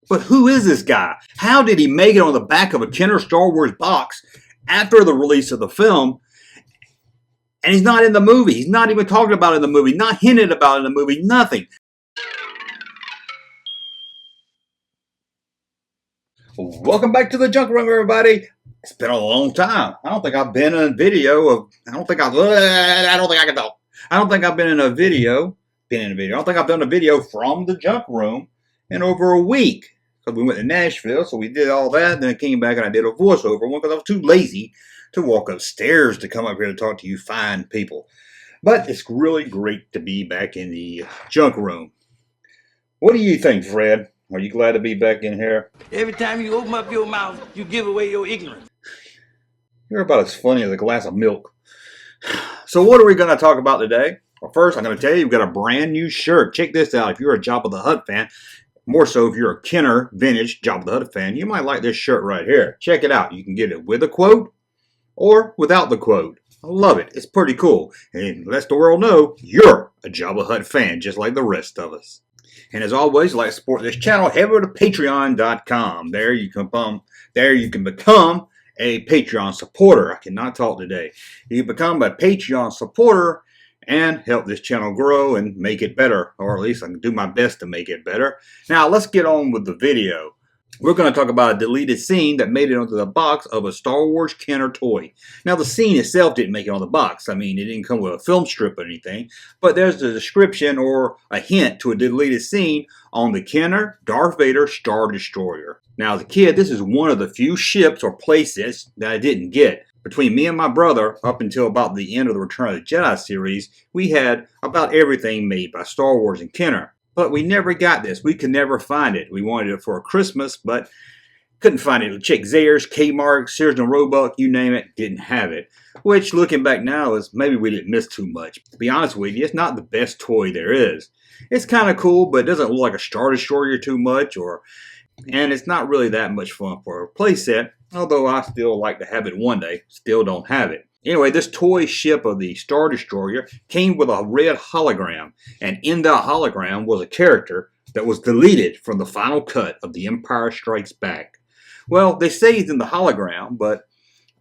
But who is this guy? How did he make it on the back of a Kenner Star Wars box after the release of the film? And he's not in the movie. He's not even talked about in the movie, not hinted about in the movie, nothing. Welcome back to the Junk Room, everybody. It's been a long time. I don't think I've been in a video of. I don't think I've been in a video. I don't think I've done a video from the Junk Room in over a week because we went to Nashville, so we did all that. Then I came back and I did a voiceover one because I was too lazy to walk upstairs to come up here to talk to you fine people. But it's really great to be back in the Junk Room. What do you think, Fred? Are you glad to be back in here? Every time you open up your mouth, you give away your ignorance. You're about as funny as a glass of milk. So what are we going to talk about today? Well, first, I'm going to tell you we've got a brand new shirt. Check this out. If you're a Jabba the Hutt fan, more so if you're a Kenner vintage Jabba the Hutt fan, you might like this shirt right here. Check it out. You can get it with a quote or without the quote. I love it. It's pretty cool. And it lets the world know you're a Jabba the Hutt fan, just like the rest of us. And as always, like to support this channel, head over to patreon.com. There you can become a Patreon supporter. I cannot talk today. You can become a Patreon supporter and help this channel grow and make it better, or at least I can do my best to make it better. Now, let's get on with the video. We're going to talk about a deleted scene that made it onto the box of a Star Wars Kenner toy. Now, the scene itself didn't make it on the box. I mean, it didn't come with a film strip or anything, but there's a description or a hint to a deleted scene on the Kenner Darth Vader Star Destroyer. Now, as a kid, this is one of the few ships or playsets that I didn't get. Between me and my brother, up until about the end of the Return of the Jedi series, we had about everything made by Star Wars and Kenner. But we never got this. We could never find it. We wanted it for Christmas, but couldn't find it. Check Zayre's, Kmart, Sears and Roebuck, you name it, didn't have it. Which, looking back now, is maybe we didn't miss too much. To be honest with you, it's not the best toy there is. It's kind of cool, but it doesn't look like a Star Destroyer too much, and it's not really that much fun for a playset, although I still like to have it one day. Still don't have it. Anyway, this toy ship of the Star Destroyer came with a red hologram, and in that hologram was a character that was deleted from the final cut of The Empire Strikes Back. Well, they say he's in the hologram, but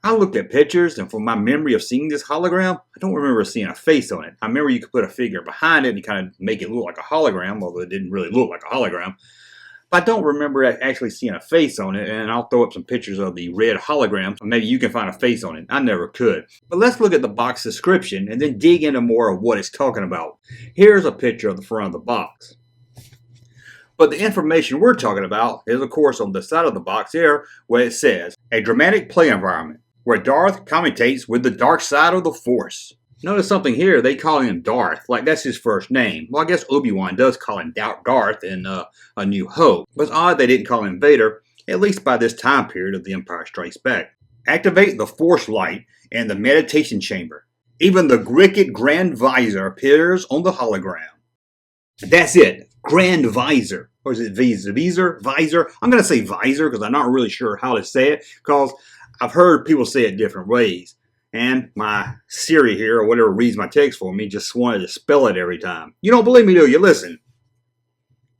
I looked at pictures, and from my memory of seeing this hologram, I don't remember seeing a face on it. I remember you could put a figure behind it and kind of make it look like a hologram, although it didn't really look like a hologram. I don't remember actually seeing a face on it, and I'll throw up some pictures of the red hologram. Maybe you can find a face on it. I never could. But let's look at the box description and then dig into more of what it's talking about. Here's a picture of the front of the box. But the information we're talking about is, of course, on the side of the box here, where it says, a dramatic play environment, where Darth commentates with the dark side of the Force. Notice something here, they call him Darth, like that's his first name. Well, I guess Obi-Wan does call him Darth in A New Hope. But it's odd they didn't call him Vader, at least by this time period of The Empire Strikes Back. Activate the Force light in the meditation chamber. Even the wicked Grand Visor appears on the hologram. That's it, Grand Visor. Or is it Visor? Visor? I'm going to say Visor because I'm not really sure how to say it, because I've heard people say it different ways. And my Siri here, or whatever reads my text for me, just wanted to spell it every time. You don't believe me, do you? Listen.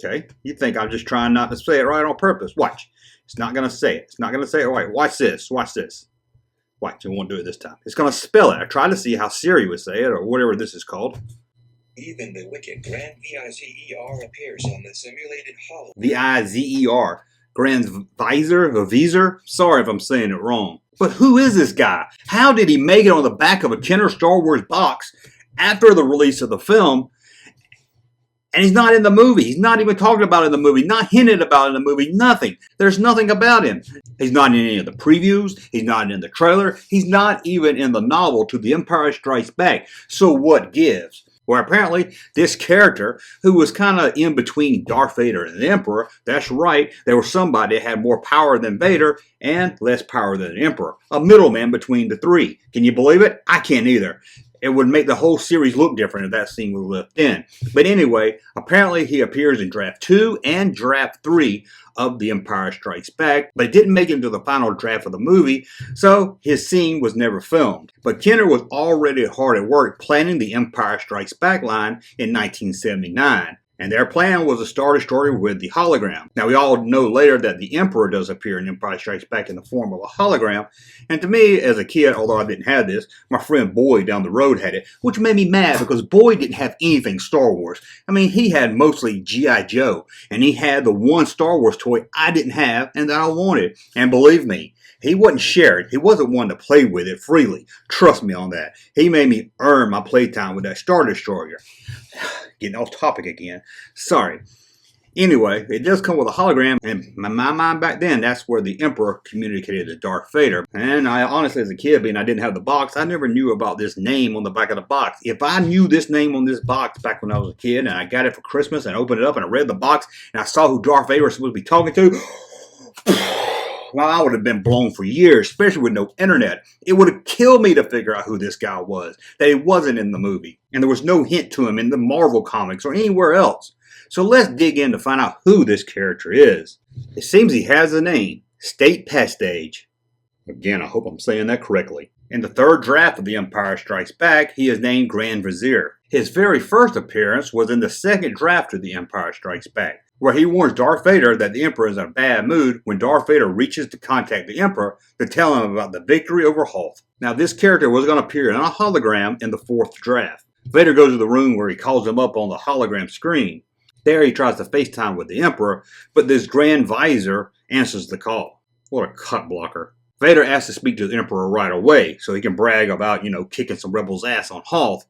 Okay, you think I'm just trying not to say it right on purpose. Watch. It's not going to say it. It's not going to say it right. Watch this. Watch this. Watch, it won't do it this time. It's going to spell it. I tried to see how Siri would say it, or whatever this is called. Even the wicked Grand Vizer appears on the simulated hologram. Vizer. Grand Visor? Sorry if I'm saying it wrong. But who is this guy? How did he make it on the back of a Kenner Star Wars box after the release of the film? And he's not in the movie. He's not even talked about in the movie. Not hinted about in the movie. Nothing. There's nothing about him. He's not in any of the previews. He's not in the trailer. He's not even in the novel to The Empire Strikes Back. So what gives? Well, apparently, this character, who was kind of in between Darth Vader and the Emperor, that's right, there was somebody that had more power than Vader and less power than the Emperor. A middleman between the three. Can you believe it? I can't either. It would make the whole series look different if that scene was left in. But anyway, apparently he appears in Draft 2 and Draft 3 of The Empire Strikes Back, but it didn't make it into the final draft of the movie, so his scene was never filmed. But Kenner was already hard at work planning the Empire Strikes Back line in 1979. And their plan was to start a story with the hologram. Now, we all know later that the Emperor does appear in Empire Strikes Back in the form of a hologram. And to me, as a kid, although I didn't have this, my friend Boyd down the road had it, which made me mad because Boyd didn't have anything Star Wars. I mean, he had mostly G.I. Joe, and he had the one Star Wars toy I didn't have and that I wanted. And believe me, he wasn't shared. He wasn't one to play with it freely. Trust me on that. He made me earn my playtime with that Star Destroyer. Getting off topic again. Sorry. Anyway, it does come with a hologram, and in my mind back then, that's where the Emperor communicated to Darth Vader. And I honestly, as a kid, being I didn't have the box, I never knew about this name on the back of the box. If I knew this name on this box back when I was a kid, and I got it for Christmas, and opened it up, and I read the box, and I saw who Darth Vader was supposed to be talking to, well, I would have been blown for years, especially with no internet. It would have killed me to figure out who this guy was, that he wasn't in the movie. And there was no hint to him in the Marvel comics or anywhere else. So let's dig in to find out who this character is. It seems he has a name, State Pastage. Again, I hope I'm saying that correctly. In the third draft of The Empire Strikes Back, he is named Grand Vizier. His very first appearance was in the second draft of The Empire Strikes Back, where he warns Darth Vader that the Emperor is in a bad mood when Darth Vader reaches to contact the Emperor to tell him about the victory over Hoth. Now, this character was going to appear in a hologram in the fourth draft. Vader goes to the room where he calls him up on the hologram screen. There he tries to FaceTime with the Emperor, but this Grand Vizier answers the call. What a cut blocker. Vader asks to speak to the Emperor right away so he can brag about, kicking some rebels' ass on Hoth.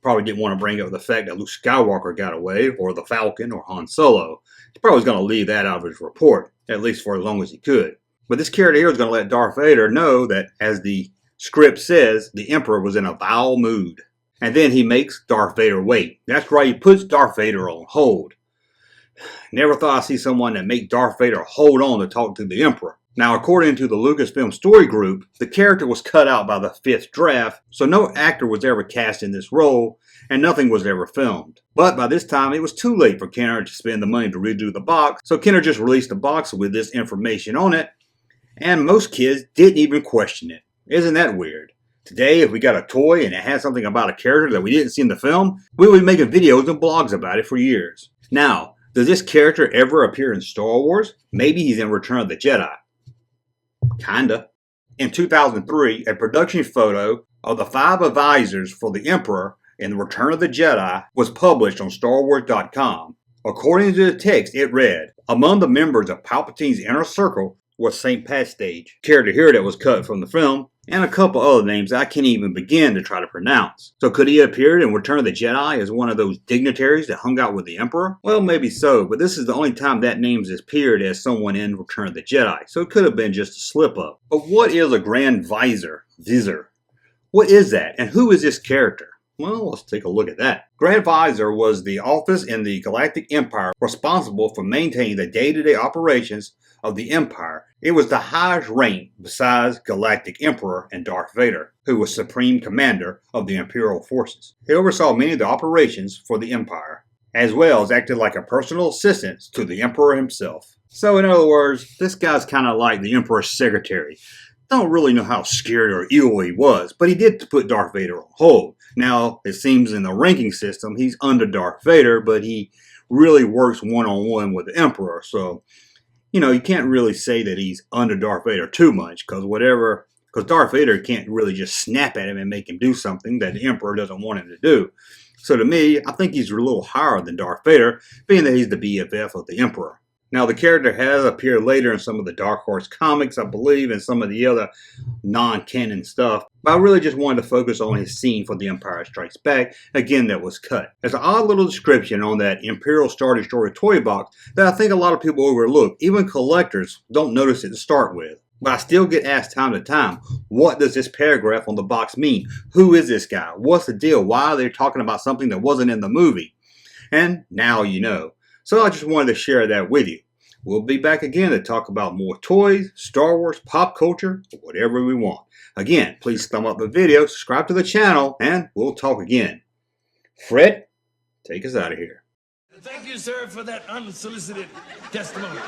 Probably didn't want to bring up the fact that Luke Skywalker got away, or the Falcon, or Han Solo. He probably was going to leave that out of his report, at least for as long as he could. But this character here is going to let Darth Vader know that, as the script says, the Emperor was in a foul mood. And then he makes Darth Vader wait. That's right, he puts Darth Vader on hold. Never thought I'd see someone that make Darth Vader hold on to talk to the Emperor. Now, according to the Lucasfilm Story Group, the character was cut out by the fifth draft, so no actor was ever cast in this role, and nothing was ever filmed. But by this time, it was too late for Kenner to spend the money to redo the box, so Kenner just released the box with this information on it, and most kids didn't even question it. Isn't that weird? Today, if we got a toy and it had something about a character that we didn't see in the film, we would be making videos and blogs about it for years. Now, does this character ever appear in Star Wars? Maybe he's in Return of the Jedi. Kinda. In 2003, a production photo of the 5 advisors for the Emperor in Return of the Jedi was published on StarWars.com. According to the text, it read, among the members of Palpatine's inner circle was St. Pastage, character here that was cut from the film, and a couple other names I can't even begin to try to pronounce. So could he have appeared in Return of the Jedi as one of those dignitaries that hung out with the Emperor? Well, maybe so, but this is the only time that name has appeared as someone in Return of the Jedi, so it could have been just a slip-up. But what is a Grand Vizier? What is that, and who is this character? Well, let's take a look at that. Grand Vizier was the office in the Galactic Empire responsible for maintaining the day-to-day operations of the Empire. It was the highest rank besides Galactic Emperor and Darth Vader, who was Supreme Commander of the Imperial Forces. He oversaw many of the operations for the Empire, as well as acted like a personal assistant to the Emperor himself. So in other words, this guy's kind of like the Emperor's secretary. Don't really know how scary or evil he was, but he did put Darth Vader on hold. Now, it seems in the ranking system, he's under Darth Vader, but he really works one-on-one with the Emperor, so you can't really say that he's under Darth Vader too much, because Darth Vader can't really just snap at him and make him do something that the Emperor doesn't want him to do. So to me, I think he's a little higher than Darth Vader, being that he's the BFF of the Emperor. Now, the character has appeared later in some of the Dark Horse comics, I believe, and some of the other non-canon stuff, but I really just wanted to focus on his scene for The Empire Strikes Back, again, that was cut. There's an odd little description on that Imperial Star Destroyer toy box that I think a lot of people overlook. Even collectors don't notice it to start with. But I still get asked time to time, what does this paragraph on the box mean? Who is this guy? What's the deal? Why are they talking about something that wasn't in the movie? And now you know. So I just wanted to share that with you. We'll be back again to talk about more toys, Star Wars, pop culture, whatever we want. Again, please thumb up the video, subscribe to the channel, and we'll talk again. Fred, take us out of here. Thank you, sir, for that unsolicited testimony.